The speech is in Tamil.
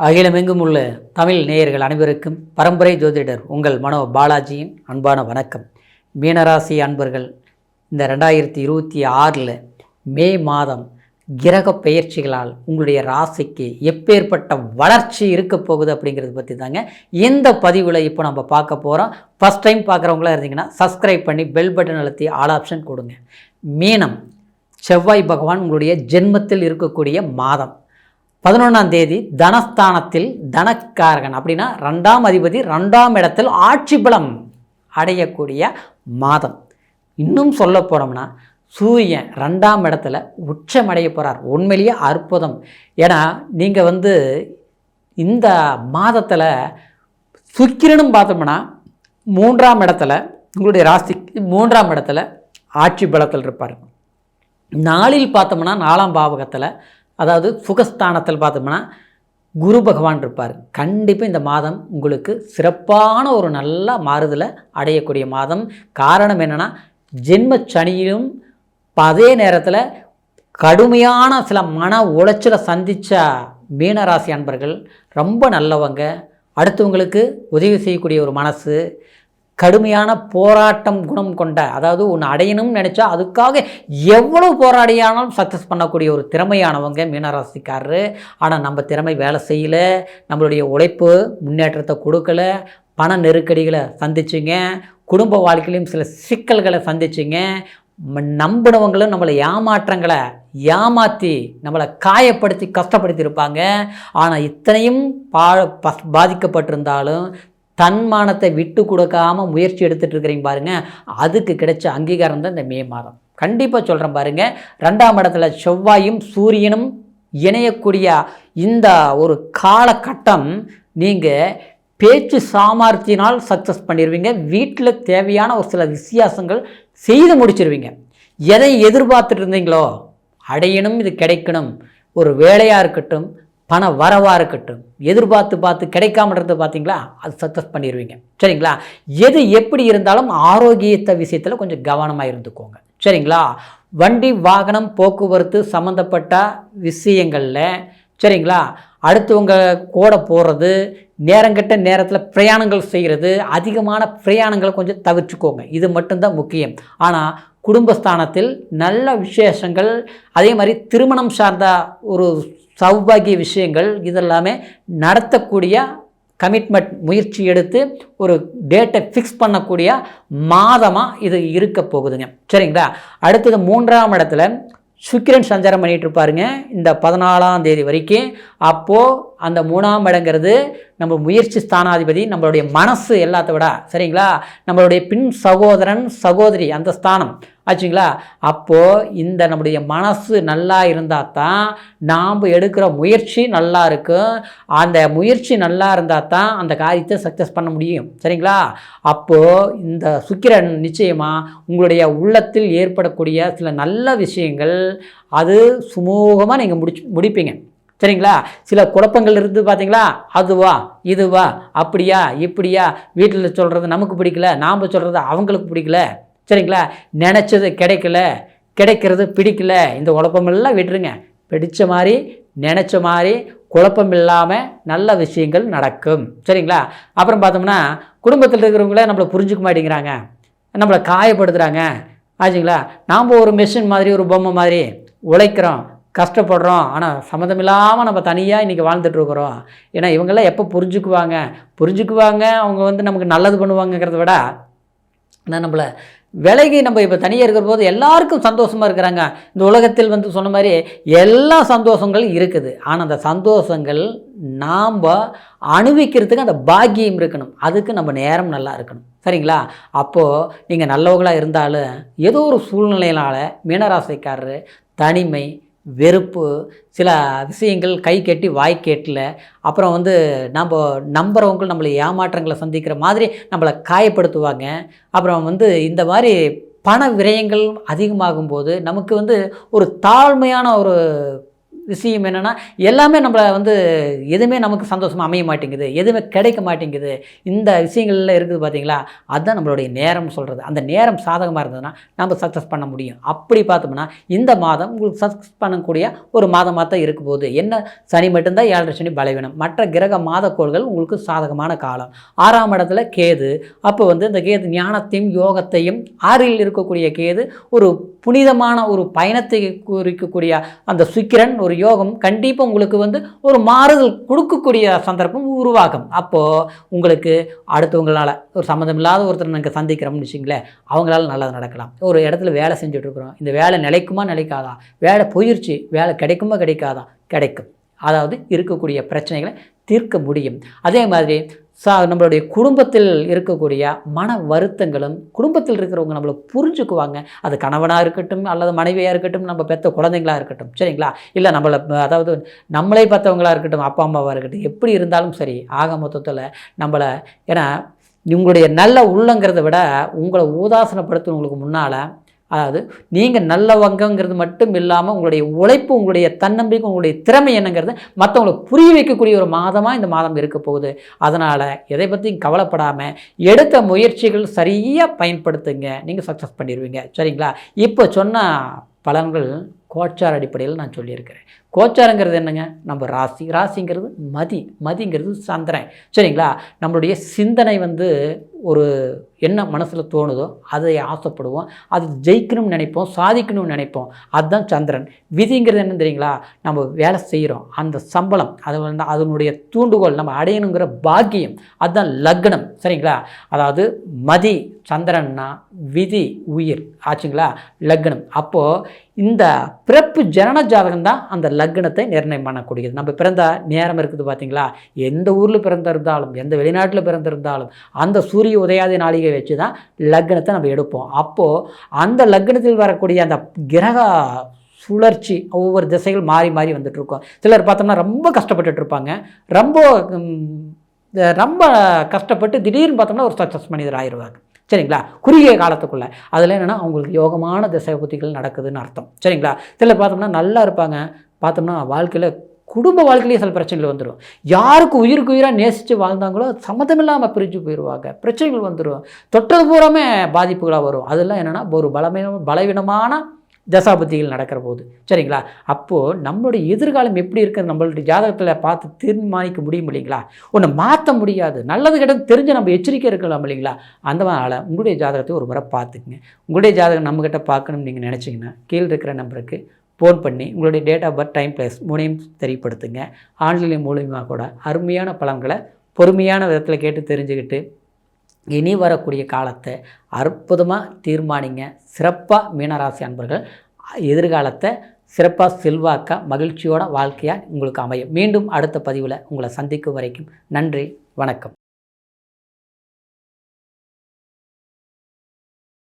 அகிலமெங்கும் உள்ள தமிழ் நேயர்கள் அனைவருக்கும் பரம்பரை ஜோதிடர் உங்கள் மனோ பாலாஜியின் அன்பான வணக்கம். மீனராசி அன்பர்கள், இந்த 2026 மே மாதம் கிரக பெயர்ச்சிகளால் உங்களுடைய ராசிக்கு எப்பேற்பட்ட வளர்ச்சி இருக்க போகுது அப்படிங்கிறத பற்றி தாங்க இந்த பதிவில் இப்போ நம்ம பார்க்க போகிறோம். ஃபஸ்ட் டைம் பார்க்குறவங்களா இருந்தீங்கன்னா சப்ஸ்கிரைப் பண்ணி பெல் பட்டன் அழுத்தி ஆல் ஆப்ஷன் கொடுங்க. மீனம், செவ்வாய் பகவான் உங்களுடைய ஜென்மத்தில் இருக்கக்கூடிய மாதம். 11ஆம் தேதி தனஸ்தானத்தில் தனக்காரகன் அப்படின்னா 2ஆம் அதிபதி 2ஆம் இடத்தில் ஆட்சி பலம் அடையக்கூடிய மாதம். இன்னும் சொல்ல போனோம்னா சூரியன் 2ஆம் இடத்துல உச்சமடைய போகிறார். உண்மையிலேயே அற்புதம். ஏன்னா நீங்கள் இந்த மாதத்தில் சுக்கிரனும் பார்த்தோம்னா 3ஆம் இடத்துல உங்களுடைய ராசிக்கு 3ஆம் இடத்துல ஆட்சி பலத்தில் இருப்பார். நாளில் பார்த்தோம்னா 4ஆம் பாவகத்தில், அதாவது சுகஸ்தானத்தில் பார்த்தோம்னா குரு பகவான் இருப்பார். கண்டிப்பாக இந்த மாதம் உங்களுக்கு சிறப்பான ஒரு நல்ல மாறுதலை அடையக்கூடிய மாதம். காரணம் என்னென்னா, ஜென்ம சனியிலும் அதே நேரத்தில் கடுமையான சில மன உளைச்சலை சந்தித்த மீனராசி அன்பர்கள் ரொம்ப நல்லவங்க. அடுத்தவங்களுக்கு உதவி செய்யக்கூடிய ஒரு மனசு, கடுமையான போராட்டம் குணம் கொண்ட, அதாவது ஒன்று அடையணும்னு நினச்சா அதுக்காக எவ்வளோ போராடியானாலும் சக்ஸஸ் பண்ணக்கூடிய ஒரு திறமையானவங்க மீனராசிக்காரரு. ஆனால் நம்ம திறமை வேலை செய்யலை, நம்மளுடைய உழைப்பு முன்னேற்றத்தை கொடுக்கல, பண நெருக்கடிகளை சந்திச்சிங்க, குடும்ப வாழ்க்கையிலையும் சில சிக்கல்களை சந்திச்சிங்க, நம்பினவங்களும் நம்மளை ஏமாற்றி நம்மளை காயப்படுத்தி கஷ்டப்படுத்தியிருப்பாங்க. ஆனால் இத்தனையும் பாதிக்கப்பட்டிருந்தாலும் தன்மானத்தை விட்டு கொடுக்காமல் முயற்சி எடுத்துகிட்டு இருக்கிறீங்க பாருங்கள். அதுக்கு கிடைச்ச அங்கீகாரம் தான் இந்த மே மாதம். கண்டிப்பாக சொல்கிறேன் பாருங்கள். 2ஆம் இடத்துல செவ்வாயும் சூரியனும் இணையக்கூடிய இந்த ஒரு காலகட்டம் நீங்கள் பேச்சு சாமர்த்தியினால் சக்ஸஸ் பண்ணிடுவீங்க. வீட்டில் தேவையான ஒரு சில வித்தியாசங்கள் செய்து முடிச்சிருவீங்க. எதை எதிர்பார்த்துட்டு இருந்தீங்களோ அடையணும், இது கிடைக்கணும், ஒரு வேலையாக இருக்கட்டும், பண வரவாக இருக்கட்டும், எதிர்பார்த்து கிடைக்காமன்றது பார்த்தீங்களா, அது சக்ஸஸ் பண்ணிடுவீங்க. சரிங்களா? எது எப்படி இருந்தாலும் ஆரோக்கியத்தை விஷயத்தில் கொஞ்சம் கவனமாக இருந்துக்கோங்க. சரிங்களா? வண்டி வாகனம் போக்குவரத்து சம்மந்தப்பட்ட விஷயங்களில், சரிங்களா, அடுத்தவங்க கூட போகிறது, நேரங்கட்ட நேரத்தில் பிரயாணங்கள் செய்கிறது, அதிகமான பிரயாணங்களை கொஞ்சம் தவிர்த்துக்கோங்க. இது மட்டும்தான் முக்கியம். ஆனால் குடும்பஸ்தானத்தில் நல்ல விசேஷங்கள், அதே மாதிரி திருமணம் சார்ந்த ஒரு சௌபாகிய விஷயங்கள் இதெல்லாமே நடத்தக்கூடிய கமிட்மெண்ட் முயற்சி எடுத்து ஒரு டேட்டை ஃபிக்ஸ் பண்ணக்கூடிய மாதமாக இது இருக்க போகுதுங்க. சரிங்களா? அடுத்தது 3ஆம் இடத்துல சுக்கிரன் சஞ்சாரம் பண்ணிகிட்டு இருப்பாருங்க இந்த 14ஆம் தேதி வரைக்கும். அப்போது அந்த 3ஆம் இடங்கிறது நம்ம முயற்சி ஸ்தானாதிபதி, நம்மளுடைய மனசு எல்லாத்த விட, சரிங்களா, நம்மளுடைய பின் சகோதரன் சகோதரி அந்த ஸ்தானம் ஆச்சுங்களா. அப்போது இந்த நம்முடைய மனசு நல்லா இருந்தால் தான் நாம் எடுக்கிற முயற்சி நல்லா இருக்கும். அந்த முயற்சி நல்லா இருந்தால் தான் அந்த காரியத்தை சக்ஸஸ் பண்ண முடியும். சரிங்களா? அப்போது இந்த சுக்கிரன் நிச்சயமாக உங்களுடைய உள்ளத்தில் ஏற்படக்கூடிய சில நல்ல விஷயங்கள் அது சுமூகமாக நீங்கள் முடிப்பீங்க. சரிங்களா? சில குழப்பங்கள் இருந்து பார்த்தீங்களா, அதுவா இதுவா அப்படியா இப்படியா, வீட்டில் சொல்கிறது நமக்கு பிடிக்கல, நாம் சொல்கிறது அவங்களுக்கு பிடிக்கல, சரிங்களா, நினச்சது கிடைக்கிறது பிடிக்கல, இந்த குழப்பமெல்லாம் விட்டுருங்க. பிடிச்ச மாதிரி நினச்ச மாதிரி குழப்பம் இல்லாமல் நல்ல விஷயங்கள் நடக்கும். சரிங்களா? அப்புறம் பார்த்தோம்னா குடும்பத்தில் இருக்கிறவங்களே நம்மளை புரிஞ்சுக்க மாட்டேங்கிறாங்க, நம்மளை காயப்படுத்துகிறாங்க ஆச்சுங்களா. நாம் ஒரு மெஷின் மாதிரி, ஒரு பொம்மை மாதிரி உழைக்கிறோம், கஷ்டப்படுறோம், ஆனால் சம்மந்தம் இல்லாமல் நம்ம தனியாக இன்றைக்கி வாழ்ந்துட்டுருக்குறோம். ஏன்னா இவங்கெல்லாம் எப்போ புரிஞ்சுக்குவாங்க, அவங்க நமக்கு நல்லது பண்ணுவாங்கிறத விட நம்மளை விலகி நம்ம இப்போ தனியாக இருக்கிற போது எல்லாருக்கும் சந்தோஷமாக இருக்கிறாங்க. இந்த உலகத்தில் சொன்ன மாதிரி எல்லா சந்தோஷங்களும் இருக்குது. ஆனால் அந்த சந்தோஷங்கள் நாம் அனுபவிக்கிறதுக்கு அந்த பாக்கியம் இருக்கணும். அதுக்கு நம்ம நேரம் நல்லா இருக்கணும். சரிங்களா? அப்போது நீங்கள் நல்லவங்களாக இருந்தாலும் ஏதோ ஒரு சூழ்நிலையினால் மீனராசிக்காரரு தனிமை, வெறுப்பு, சில விஷயங்கள் கை கட்டி வாய் கேட்டல, அப்புறம் நம்ம நம்புறவங்க நம்மளை ஏமாற்றங்களை சந்திக்கிற மாதிரி நம்மளை காயப்படுத்துவாங்க. அப்புறம் இந்த மாதிரி பண விரயங்கள் அதிகமாகும்போது நமக்கு ஒரு தாழ்மையான ஒரு விஷயம் என்னென்னா, எல்லாமே நம்மளை வந்து எதுவுமே நமக்கு சந்தோஷமாக அமைய மாட்டேங்குது, எதுவுமே கிடைக்க மாட்டேங்குது, இந்த விஷயங்கள்ல இருக்குது பார்த்தீங்களா? அதுதான் நம்மளுடைய நேரம் சொல்கிறது. அந்த நேரம் சாதகமாக இருந்ததுன்னா நம்ம சக்ஸஸ் பண்ண முடியும். அப்படி பார்த்தோம்னா இந்த மாதம் உங்களுக்கு சக்ஸஸ் பண்ணக்கூடிய ஒரு மாதமாக தான் இருக்க போகுது. என்ன, சனி மட்டும்தான் 7.5 சனி பலவீனம், மற்ற கிரக மாதக்கோள்கள் உங்களுக்கு சாதகமான காலம். 6ஆம் இடத்துல கேது. அப்போ வந்து இந்த கேது ஞானத்தையும் யோகத்தையும், 6இல் இருக்கக்கூடிய கேது ஒரு புனிதமான ஒரு பயணத்தை குறிக்கக்கூடிய அந்த சுக்கிரன் ஒரு யோகம் கண்டிப்பாக உங்களுக்கு வந்து ஒரு மாறுதல் கொடுக்கக்கூடிய சந்தர்ப்பம் உருவாகும். அப்போது உங்களுக்கு அடுத்தவங்களால் ஒரு சம்மந்தமில்லாத ஒருத்தர் நாங்கள் சந்திக்கிறோம்னு வச்சிங்களேன், அவங்களால நல்லது நடக்கலாம். ஒரு இடத்துல வேலை செஞ்சுட்ருக்குறோம், இந்த வேலை நிலைக்குமா நிலைக்காதா, வேலை போயிடுச்சு, வேலை கிடைக்குமா கிடைக்காதா, கிடைக்கும். அதாவது இருக்கக்கூடிய பிரச்சனைகளை தீர்க்க முடியும். அதே மாதிரி நம்மளுடைய குடும்பத்தில் இருக்கக்கூடிய மன வருத்தங்களும், குடும்பத்தில் இருக்கிறவங்க நம்மளை புரிஞ்சுக்குவாங்க. அது கணவனாக இருக்கட்டும் அல்லது மனைவியாக இருக்கட்டும், நம்ம பெற்ற குழந்தைங்களாக இருக்கட்டும், சரிங்களா, இல்லை நம்மளை அதாவது நம்மளே பார்த்தவங்களாக இருக்கட்டும், அப்பா அம்மாவாக இருக்கட்டும், எப்படி இருந்தாலும் சரி, ஆக மொத்தத்தில் நம்மளை, ஏன்னா உங்களுடைய நல்ல உள்ளங்கிறத விட உங்களை உதாசனப்படுத்துவங்களுக்கு முன்னால், அதாவது நீங்கள் நல்லவங்கிறது மட்டும் இல்லாமல் உங்களுடைய உழைப்பு, உங்களுடைய தன்னம்பிக்கை, உங்களுடைய திறமை என்னங்கிறத மற்றவங்களை புரிய வைக்கக்கூடிய ஒரு மாதமாக இந்த மாதம் இருக்க போகுது. அதனால் எதை பற்றியும் கவலைப்படாமல் எடுத்த முயற்சிகள் சரியாக பயன்படுத்துங்க, நீங்கள் சக்ஸஸ் பண்ணிடுவீங்க. சரிங்களா? இப்போ சொன்ன பலன்கள் கோச்சார் அடிப்படையில் நான் சொல்லியிருக்கிறேன். கோச்சாரங்கிறது என்னங்க, நம்ம ராசி, ராசிங்கிறது மதிங்கிறது சந்திரன். சரிங்களா? நம்மளுடைய சிந்தனை வந்து ஒரு என்ன மனசில் தோணுதோ அதை ஆசைப்படுவோம், அது ஜெயிக்கணும்னு நினைப்போம், சாதிக்கணும்னு நினைப்போம். அதுதான் சந்திரன். விதிங்கிறது என்னன்னு தெரியுங்களா, நம்ம வேலை செய்கிறோம், அந்த சம்பளம், அது வந்து அதனுடைய தூண்டுகோல் நம்ம அடையணுங்கிற பாக்கியம், அதுதான் லக்னம். சரிங்களா? அதாவது மதி சந்திரன்னா விதி உயிர் ஆச்சுங்களா, லக்னம். அப்போது இந்த பிறப்பு ஜனன ஜாதகம் தான் அந்த லக்னத்தை நிர்ணயம் பண்ணக்கூடியது. நம்ம பிறந்த நேரம் இருக்குது பார்த்தீங்களா, எந்த ஊரில் பிறந்திருந்தாலும், எந்த வெளிநாட்டில் பிறந்திருந்தாலும், அந்த சூரிய உதயாதி நாளிகை வச்சு தான் லக்னத்தை நம்ம எடுப்போம். அப்போது அந்த லக்னத்தில் வரக்கூடிய அந்த கிரக சுழற்சி ஒவ்வொரு திசைகள் மாறி மாறி வந்துட்டுருக்கோம். சிலர் பார்த்தோம்னா ரொம்ப கஷ்டப்பட்டுட்டு இருப்பாங்க, ரொம்ப கஷ்டப்பட்டு திடீர்னு பார்த்தோம்னா ஒரு சக்ஸஸ் மனிதர் ஆயிடுவாங்க. சரிங்களா? குறுகிய காலத்துக்குள்ளே. அதில் என்னென்னா அவங்களுக்கு யோகமான திசை புத்திகள் நடக்குதுன்னு அர்த்தம். சரிங்களா? சிலர் பார்த்தோம்னா நல்லா இருப்பாங்க, பார்த்தோம்னா வாழ்க்கையில் குடும்ப வாழ்க்கையிலேயே சில பிரச்சனைகள் வந்துடும். யாருக்கு உயிருக்கு உயிராக நேசித்து வாழ்ந்தாங்களோ சம்மந்தமில்லாமல் பிரிஞ்சு போயிடுவாங்க, பிரச்சனைகள் வந்துடும், தொட்டது பூராமே பாதிப்புகளாக வரும். அதெல்லாம் என்னென்னா ஒரு பலவீனமான தசாபுத்திகள் நடக்கிற போது. சரிங்களா? அப்போது நம்மளுடைய எதிர்காலம் எப்படி இருக்குது நம்மளுடைய ஜாதகத்தில் பார்த்து தீர்மானிக்க முடியும் இல்லைங்களா? ஒன்று மாற்ற முடியாது, நல்லது கிட்ட தெரிஞ்சு நம்ம எச்சரிக்கை இருக்கலாம் இல்லைங்களா? அந்த மாதிரி உங்களுடைய ஜாதகத்தை ஒரு முறை பார்த்துக்குங்க. உங்களுடைய ஜாதகம் நம்மக்கிட்ட பார்க்கணும்னு நீங்கள் நினச்சிங்கன்னா கீழே இருக்கிற நம்பருக்கு ஃபோன் பண்ணி உங்களுடைய date of birth, time, place மூணையும் தெரியப்படுத்துங்க. ஆன்லைன் மூலியமாக கூட அருமையான பலன்களை பொறுமையான விதத்தில் கேட்டு தெரிஞ்சுக்கிட்டு இனி வரக்கூடிய காலத்தை அற்புதமாக தீர்மானிங்க. சிறப்பாக மீனராசி அன்பர்கள் எதிர்காலத்தை சிறப்பாக செல்வாக்க மகிழ்ச்சியோட வாழ்க்கையாக உங்களுக்கு அமையும். மீண்டும் அடுத்த பதிவில் உங்களை சந்திக்கும் வரைக்கும் நன்றி, வணக்கம்.